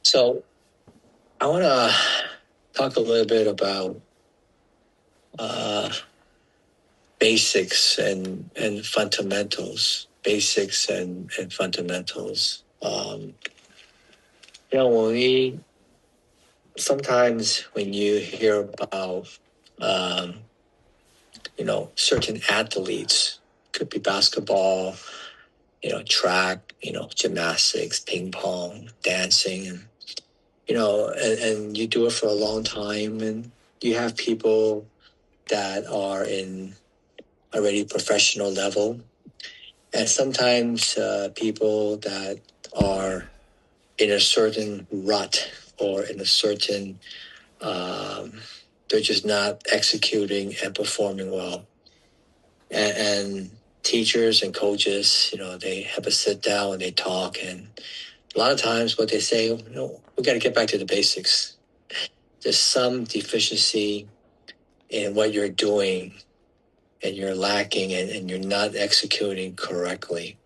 So I want to talk a little bit about uh, basics and fundamentals. Basics and fundamentals. When we sometimes when you hear about um, certain athletes, could be basketball, track, gymnastics, ping pong, dancing, and and you do it for a long time, and you have people that are in already professional level, and sometimes people that are in a certain rut or in a certain they're just not executing and performing well, and teachers and coaches, they have a sit down and they talk, and a lot of times what they say, we got to get back to the basics. There's some deficiency in what you're doing, and you're lacking, and you're not executing correctly.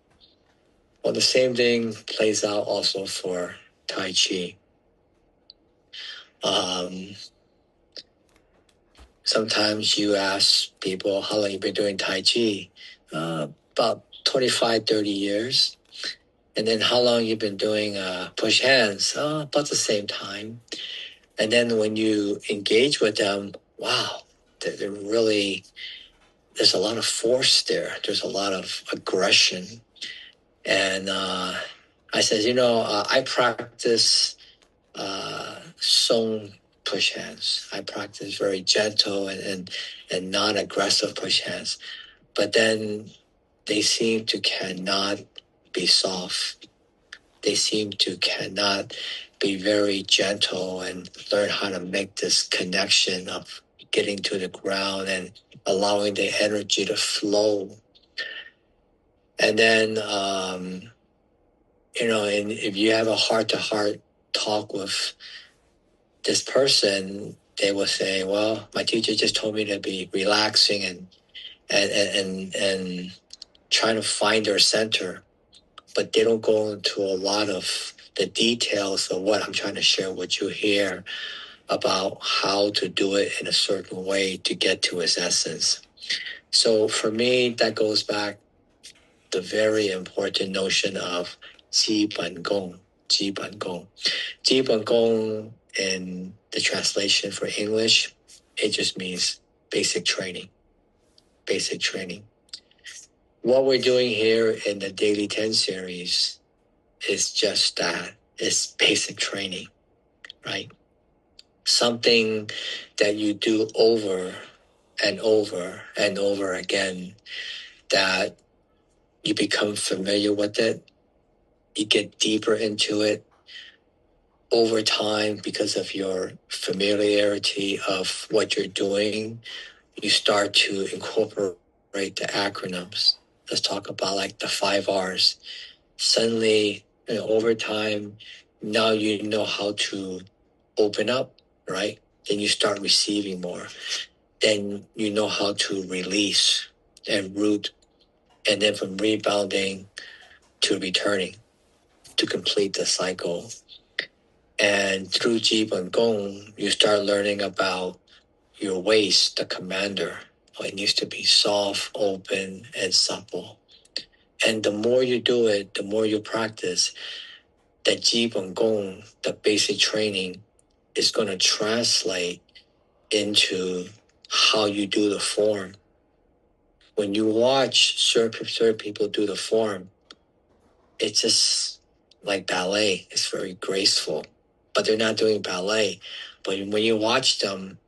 Well, the same thing plays out also for Tai Chi. Um, Sometimes you ask people, how long you been doing Tai Chi? About 25, 30 years. And then how long you been doing push hands? About the same time. And then when you engage with them, wow, they're really, there's a lot of force there. There's a lot of aggression. And I said, I practice song push hands. I practice very gentle and non-aggressive push hands. But then they seem to cannot be soft. They seem to cannot be very gentle and learn how to make this connection of getting to the ground and allowing the energy to flow. And then, and if you have a heart-to-heart talk with this person, they will say, well, my teacher just told me to be relaxing and trying to find their center, but they don't go into a lot of the details of what I'm trying to share with you here about how to do it in a certain way to get to its essence. So for me, that goes back the very important notion of 基本功, 基本功. 基本功 in the translation for English, it just means basic training. Basic training. What we're doing here in the Daily 10 series is just that. It's basic training, right? Something that you do over and over and over again, that you become familiar with it. You get deeper into it over time because of your familiarity of what you're doing. You start to incorporate the acronyms. Let's talk about like the 5 R's. Suddenly, over time, now you know how to open up, right? Then you start receiving more. Then you know how to release and root, and then from rebounding to returning to complete the cycle. And through Jibun Gong, you start learning about your waist, the commander. It needs to be soft, open, and supple. And the more you do it, the more you practice, the Jibun Gong, the basic training, is going to translate into how you do the form. When you watch certain people do the form, it's just like ballet. It's very graceful, but they're not doing ballet. But when you watch them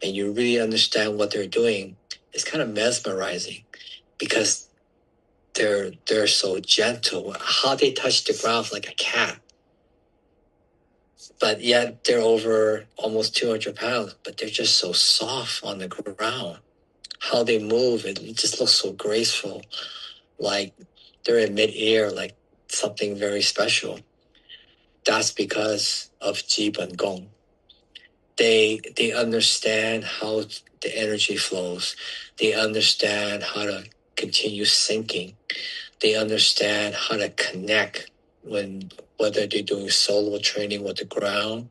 and you really understand what they're doing, it's kind of mesmerizing because they're so gentle. How they touch the ground like a cat, but yet they're over almost 200 pounds, but they're just so soft on the ground. How they move, it just looks so graceful, like they're in midair, like something very special. That's because of Jibun Gong. They understand how the energy flows. They understand how to continue sinking. They understand how to connect when whether they're doing solo training with the ground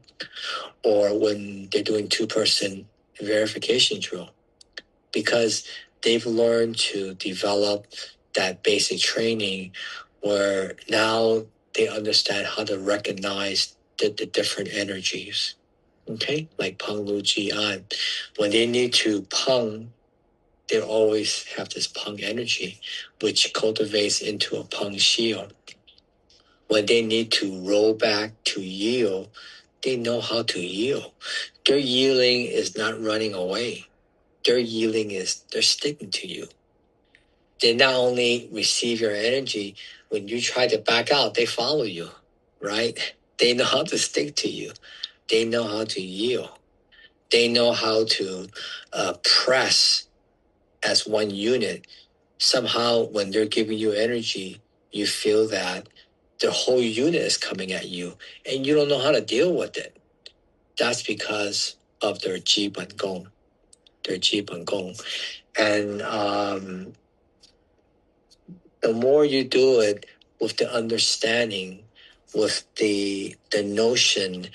or when they're doing two-person verification drill, because they've learned to develop that basic training where now they understand how to recognize the different energies. Okay, like Peng Lu Ji An. When they need to Peng, they always have this Peng energy, which cultivates into a Peng shield. When they need to roll back to yield, they know how to yield. Their yielding is not running away. Their yielding is they're sticking to you. They not only receive your energy, when you try to back out, they follow you, right? They know how to stick to you. They know how to yield. They know how to press as one unit. Somehow, when they're giving you energy, you feel that the whole unit is coming at you, and you don't know how to deal with it. That's because of their Ji Ben Gong, and the more you do it with the understanding, with the notion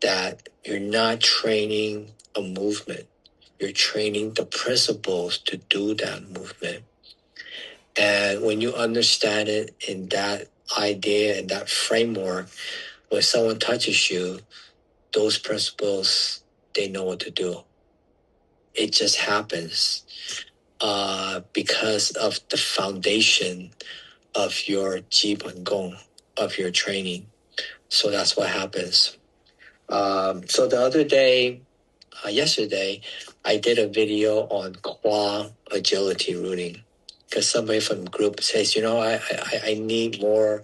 that you're not training a movement, you're training the principles to do that movement. And when you understand it in that idea and that framework, when someone touches you, those principles, they know what to do. It just happens because of the foundation of your Ji Ben Gong, of your training. So that's what happens. So the other day, yesterday, I did a video on Qua agility rooting, because somebody from the group says, I need more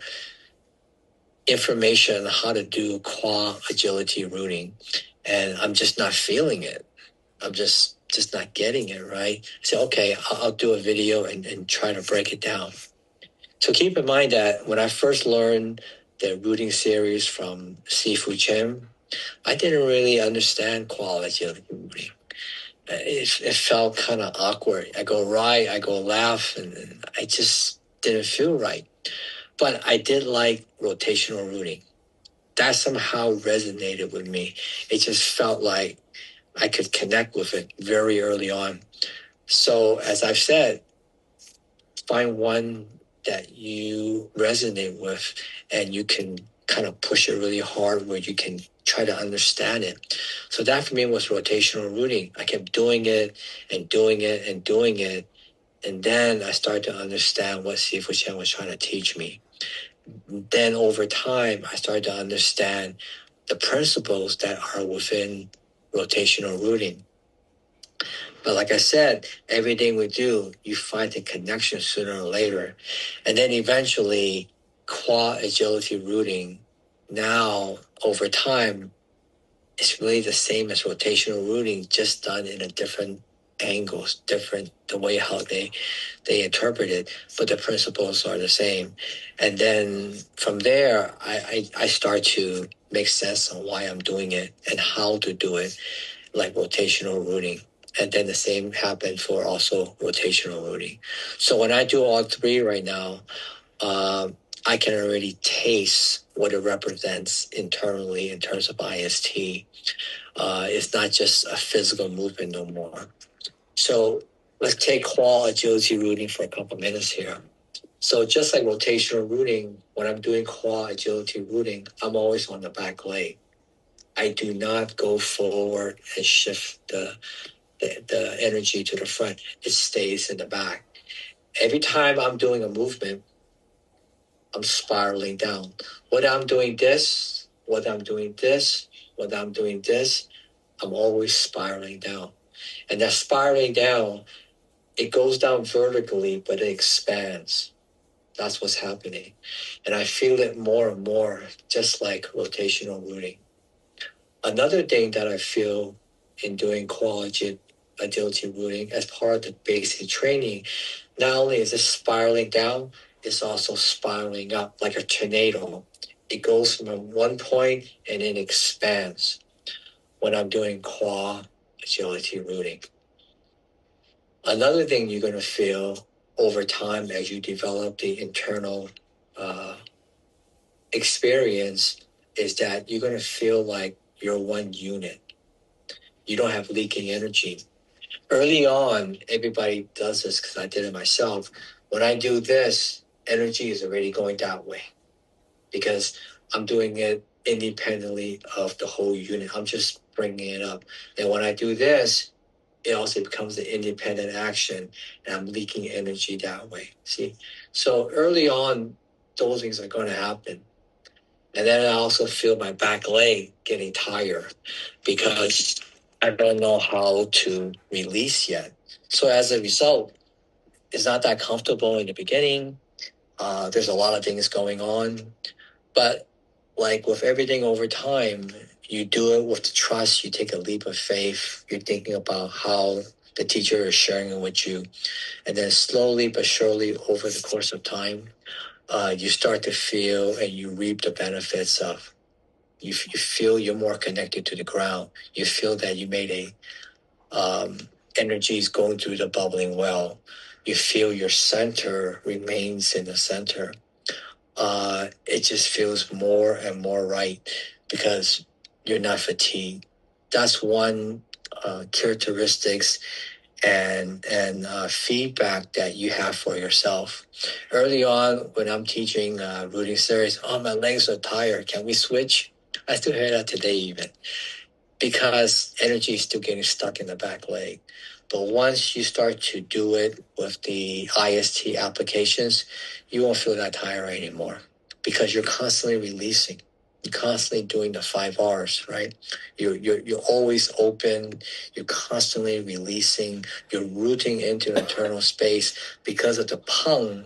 information on how to do Qua agility rooting, and I'm just not feeling it. I'm just not getting it, right? I said, okay, I'll do a video and try to break it down. So keep in mind that when I first learned the rooting series from Sifu Chen, I didn't really understand quality of rooting. It felt kind of awkward. I go right, I go left, and I just didn't feel right. But I did like rotational rooting. That somehow resonated with me. It just felt like I could connect with it very early on. So as I've said, find one that you resonate with and you can kind of push it really hard where you can try to understand it. So that for me was rotational rooting. I kept doing it and doing it and doing it. And then I started to understand what Sifu Chen was trying to teach me. Then over time, I started to understand the principles that are within rotational rooting. But like I said, everything we do, you find the connection sooner or later. And then eventually, Qua agility rooting, now over time, it's really the same as rotational rooting, just done in a different angles, different the way how they interpret it, but the principles are the same. And then from there, I start to make sense on why I'm doing it and how to do it, like rotational rooting. And then the same happened for also rotational rooting. So when I do all three right now, I can already taste what it represents internally in terms of IST. It's not just a physical movement no more. So let's take Qua agility rooting for a couple minutes here. So just like rotational rooting, when I'm doing Qua agility rooting, I'm always on the back leg. I do not go forward and shift the energy to the front. It stays in the back. Every time I'm doing a movement, I'm spiraling down. Whether I'm doing this, whether I'm doing this, whether I'm doing this, I'm always spiraling down. And that spiraling down, it goes down vertically, but it expands. That's what's happening. And I feel it more and more, just like rotational rooting. Another thing that I feel in doing Qua agility rooting as part of the basic training, not only is it spiraling down, it's also spiraling up like a tornado. It goes from one point and it expands when I'm doing Qua agility rooting. Another thing you're going to feel over time as you develop the internal experience is that you're going to feel like you're one unit. You don't have leaking energy. Early on, everybody does this because I did it myself. When I do this, energy is already going that way because I'm doing it independently of the whole unit. I'm just bringing it up. And when I do this, it also becomes an independent action, and I'm leaking energy that way. See? So early on, those things are going to happen. And then I also feel my back leg getting tired because I don't know how to release yet. So as a result, it's not that comfortable in the beginning. There's a lot of things going on. But like with everything over time, you do it with the trust. You take a leap of faith. You're thinking about how the teacher is sharing it with you. And then slowly but surely over the course of time, you start to feel and you reap the benefits of you feel you're more connected to the ground. You feel that you made energy is going through the bubbling well. You feel your center remains in the center. It just feels more and more right because you're not fatigued. That's one characteristics and feedback that you have for yourself. Early on, when I'm teaching rooting series, oh, my legs are tired. Can we switch? I still hear that today even because energy is still getting stuck in the back leg. But once you start to do it with the IST applications, you won't feel that tired anymore because you're constantly releasing. You're constantly doing the 5 R's, right? You're always open. You're constantly releasing. You're rooting into the internal space because of the pung.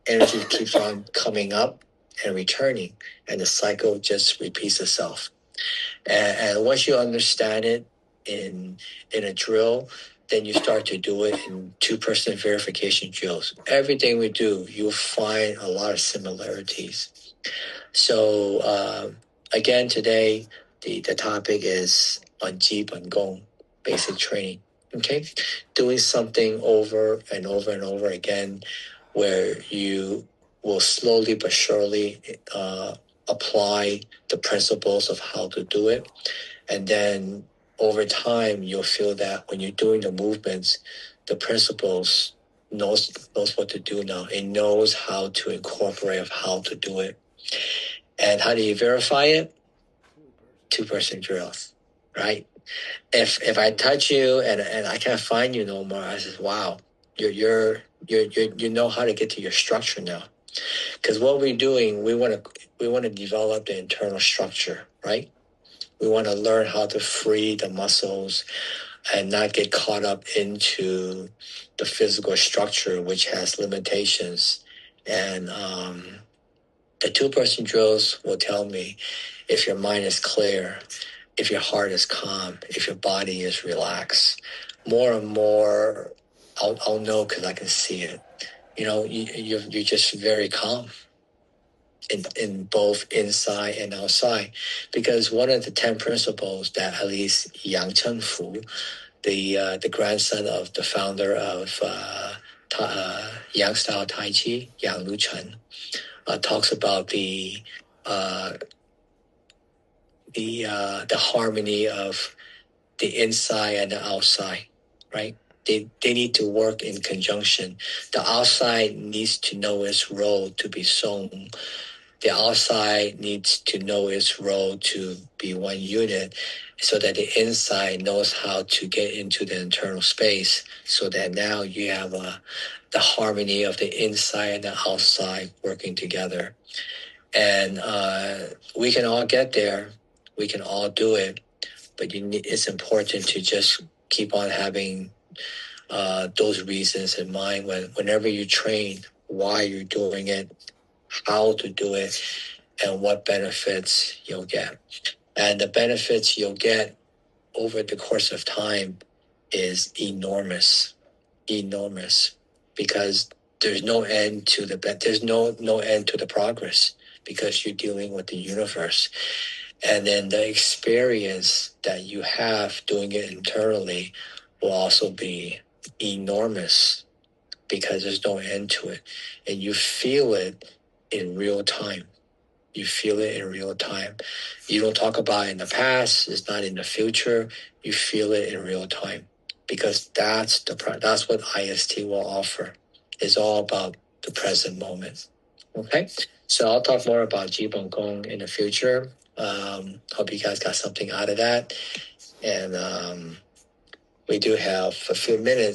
Energy keeps on coming up and returning, and the cycle just repeats itself. And once you understand it in a drill, then you start to do it in two-person verification drills. Everything we do, you'll find a lot of similarities. So again, today the topic is on Ji Ban Gong, basic training. Okay, doing something over and over and over again, where you will slowly but surely apply the principles of how to do it, and then over time you'll feel that when you're doing the movements, the principles knows what to do now. It knows how to incorporate of how to do it. And how do you verify it? Two-person drills, right? If I touch you and I can't find you no more, I says, wow, you know how to get to your structure now. Because what we're doing, we want to develop the internal structure, right? We want to learn how to free the muscles and not get caught up into the physical structure, which has limitations. And the two-person drills will tell me if your mind is clear, if your heart is calm, if your body is relaxed. More and more, I'll know because I can see it. You know, you're just very calm in both inside and outside, because one of the 10 principles that at least Yang Chenfu, the grandson of the founder of Yang Style Tai Chi, Yang Luchen, talks about the harmony of the inside and the outside, right? They need to work in conjunction. The outside needs to know its role to be sewn. The outside needs to know its role to be one unit so that the inside knows how to get into the internal space so that now you have the harmony of the inside and the outside working together. And we can all get there. We can all do it. But it's important to just keep on having those reasons in mind whenever you train, why you're doing it, how to do it, and what benefits you'll get. And the benefits you'll get over the course of time is enormous, because there's no end to there's no end to the progress because you're dealing with the universe. And then the experience that you have doing it internally will also be enormous because there's no end to it. And you feel it in real time. You feel it in real time. You don't talk about it in the past. It's not in the future. You feel it in real time, because that's what IST will offer. It's all about the present moment. Okay, so I'll talk more about Jibon Gong in the future. Hope you guys got something out of that, and we do have a few minutes